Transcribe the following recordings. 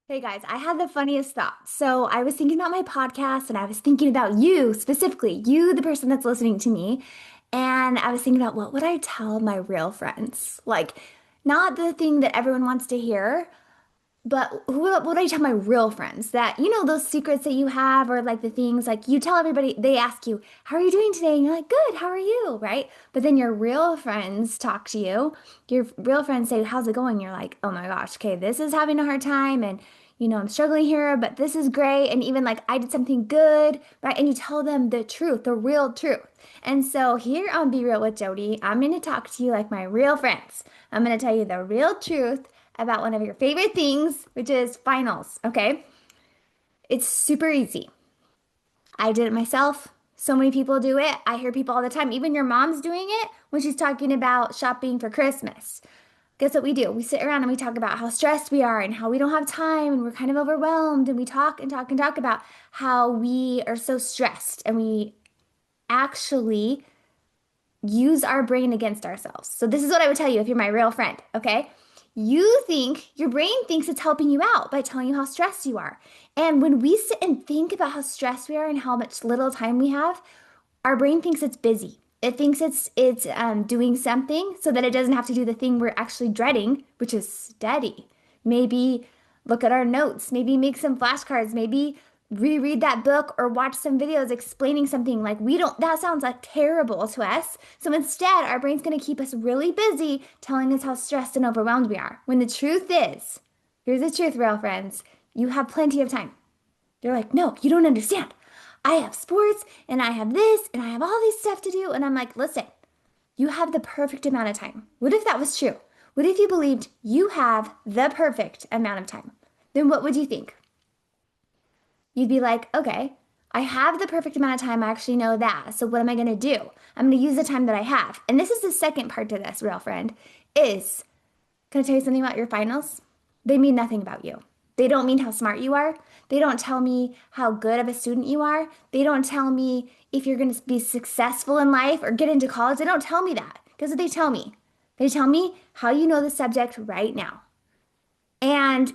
Hey guys, I had the funniest thought. So I was thinking about my podcast and I was thinking about you specifically, you, the person that's listening to me. And I was thinking about what would I tell my real friends? Like, not the thing that everyone wants to hear, but what would I tell my real friends? That, those secrets that you have, or like the things like you tell everybody, they ask you, how are you doing today? And you're like, good, how are you? Right? But then your real friends talk to you. Your real friends say, how's it going? You're like, oh my gosh, okay, this is having a hard time. And, I'm struggling here, but this is great. And even like I did something good, right? And you tell them the truth, the real truth. And so here on Be Real with Jody, I'm going to talk to you like my real friends. I'm going to tell you the real truth about one of your favorite things, which is finals, okay? It's super easy. I did it myself. So many people do it. I hear people all the time. Even your mom's doing it when she's talking about shopping for Christmas. Guess what we do? We sit around and we talk about how stressed we are and how we don't have time and we're kind of overwhelmed. And we talk and talk and talk about how we are so stressed and we actually use our brain against ourselves. So this is what I would tell you if you're my real friend, okay? Your brain thinks it's helping you out by telling you how stressed you are. And when we sit and think about how stressed we are and how much little time we have, our brain thinks it's busy. It thinks it's doing something so that it doesn't have to do the thing we're actually dreading, which is study. Maybe look at our notes, maybe make some flashcards, maybe reread that book or watch some videos explaining something like we don't that sounds like terrible to us. So instead, our brain's going to keep us really busy telling us how stressed and overwhelmed we are. When the truth is, here's the truth, real friends, you have plenty of time. They're like, "No, you don't understand. I have sports and I have this and I have all these stuff to do." And I'm like, "Listen, you have the perfect amount of time." What if that was true? What if you believed you have the perfect amount of time? Then what would you think? You'd be like, okay, I have the perfect amount of time. I actually know that. So what am I going to do? I'm going to use the time that I have. And this is the second part to this, real friend, is, can I tell you something about your finals? They mean nothing about you. They don't mean how smart you are. They don't tell me how good of a student you are. They don't tell me if you're going to be successful in life or get into college. They don't tell me that. Guess what they tell me? They tell me how you know the subject right now and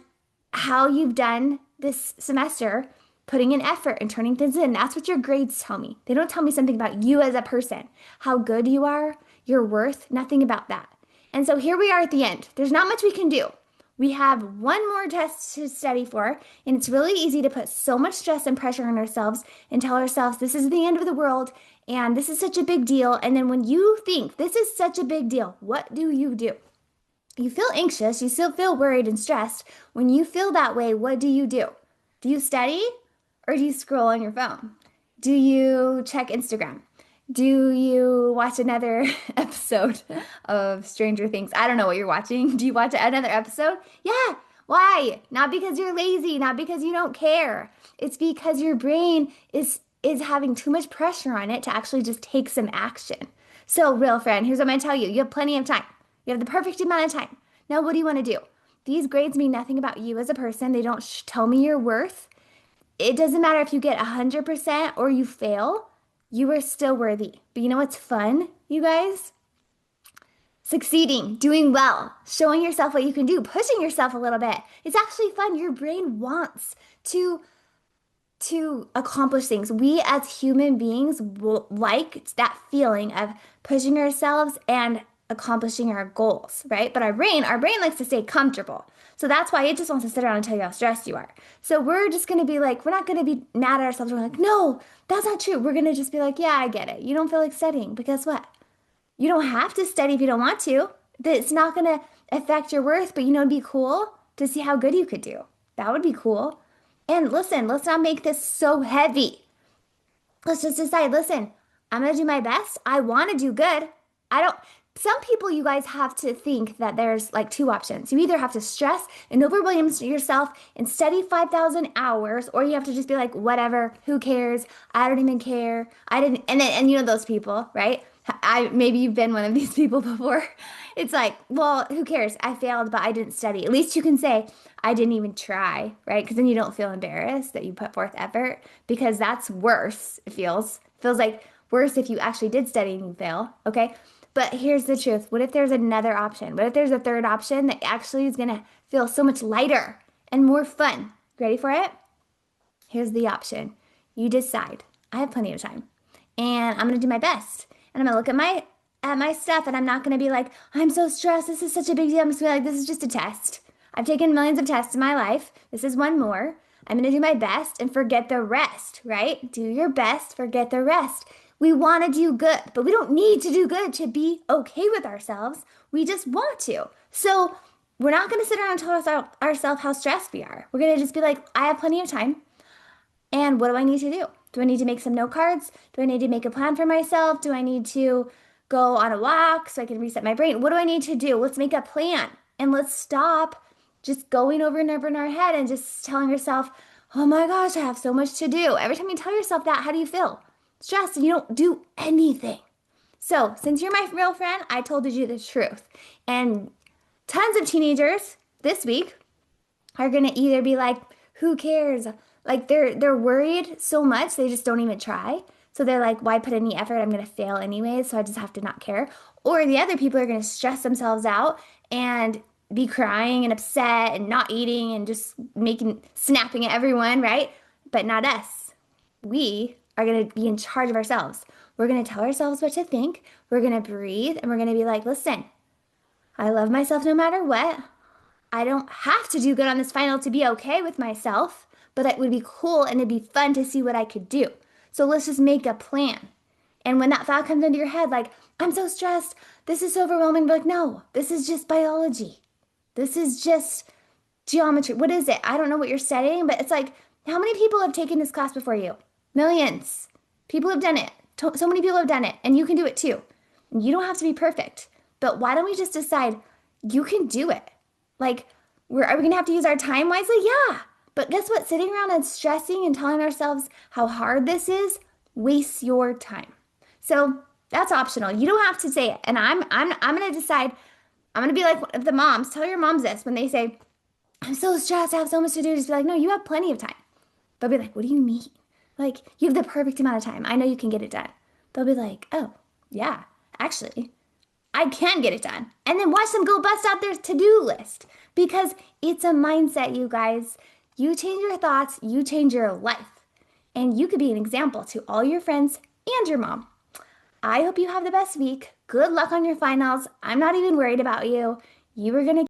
how you've done this semester putting in effort and turning things in. That's what your grades tell me. They don't tell me something about you as a person, how good you are, your worth, nothing about that. And so here we are at the end. There's not much we can do. We have one more test to study for, and it's really easy to put so much stress and pressure on ourselves and tell ourselves this is the end of the world and this is such a big deal. And then when you think this is such a big deal, what do? You feel anxious, you still feel worried and stressed. When you feel that way, what do? Do you study or do you scroll on your phone? Do you check Instagram? Do you watch another episode of Stranger Things? I don't know what you're watching. Do you watch another episode? Yeah. Why? Not because you're lazy, not because you don't care. It's because your brain is having too much pressure on it to actually just take some action. So, real friend, here's what I'm going to tell you. You have plenty of time. You have the perfect amount of time. Now, what do you want to do? These grades mean nothing about you as a person. They don't tell me your worth. It doesn't matter if you get 100% or you fail, you are still worthy. But you know what's fun, you guys? Succeeding, doing well, showing yourself what you can do, pushing yourself a little bit. It's actually fun. Your brain wants to accomplish things. We as human beings will like that feeling of pushing ourselves and accomplishing our goals, right? But our brain likes to stay comfortable. So that's why it just wants to sit around and tell you how stressed you are. So we're just going to be like, we're not going to be mad at ourselves. We're like, no, that's not true. We're going to just be like, yeah, I get it. You don't feel like studying, but guess what? You don't have to study if you don't want to. It's not going to affect your worth, but it'd be cool to see how good you could do. That would be cool. And listen, let's not make this so heavy. Let's just decide, listen, I'm going to do my best. I want to do good. I don't, some people, you guys have to think that there's like two options. You either have to stress and overwhelm yourself and study 5,000 hours, or you have to just be like, whatever, who cares? I don't even care. I didn't, and you know those people, right? Maybe you've been one of these people before. It's like, well, who cares? I failed, but I didn't study. At least you can say, I didn't even try, right? Because then you don't feel embarrassed that you put forth effort because that's worse, it feels. Feels like worse if you actually did study and you fail, okay? But here's the truth. What if there's another option? What if there's a third option that actually is going to feel so much lighter and more fun. Ready for it? Here's the option. You decide. I have plenty of time. And I'm gonna do my best. And I'm gonna look at my stuff and I'm not gonna be like, I'm so stressed. This is such a big deal. I'm just gonna be like, this is just a test. I've taken millions of tests in my life. This is one more. I'm gonna do my best and forget the rest, right? Do your best, forget the rest. We wanna do good, but we don't need to do good to be okay with ourselves. We just want to. So we're not gonna sit around and tell ourselves how stressed we are. We're gonna just be like, I have plenty of time. And what do I need to do? Do I need to make some note cards? Do I need to make a plan for myself? Do I need to go on a walk so I can reset my brain? What do I need to do? Let's make a plan and let's stop just going over and over in our head and just telling yourself, oh my gosh, I have so much to do. Every time you tell yourself that, how do you feel? Stressed and you don't do anything. So, since you're my real friend, I told you the truth. And tons of teenagers this week are gonna either be like, who cares? Like they're worried so much they just don't even try. So they're like, why put any effort? I'm gonna fail anyways, so I just have to not care. Or the other people are gonna stress themselves out and be crying and upset and not eating and just snapping at everyone, right? But not us. We are gonna be in charge of ourselves. We're gonna tell ourselves what to think. We're gonna breathe and we're gonna be like, listen, I love myself no matter what. I don't have to do good on this final to be okay with myself, but it would be cool and it'd be fun to see what I could do. So let's just make a plan. And when that thought comes into your head, like, I'm so stressed, this is so overwhelming, be like, no, this is just biology. This is just geometry. What is it? I don't know what you're studying, but it's like, how many people have taken this class before you? Millions. People have done it. So many people have done it, and you can do it too. You don't have to be perfect, but why don't we just decide you can do it? Like, are we gonna have to use our time wisely? Yeah. But guess what? Sitting around and stressing and telling ourselves how hard this is wastes your time. So that's optional. You don't have to say it. And I'm gonna decide. I'm gonna be like the moms. Tell your moms this when they say, "I'm so stressed. I have so much to do." Just be like, "No, you have plenty of time." They'll be like, "What do you mean? Like you have the perfect amount of time. I know you can get it done." They'll be like, "Oh, yeah, actually." I can get it done. And then watch them go bust out their to-do list because it's a mindset, you guys. You change your thoughts, you change your life. And you could be an example to all your friends and your mom. I hope you have the best week. Good luck on your finals. I'm not even worried about you. You are going to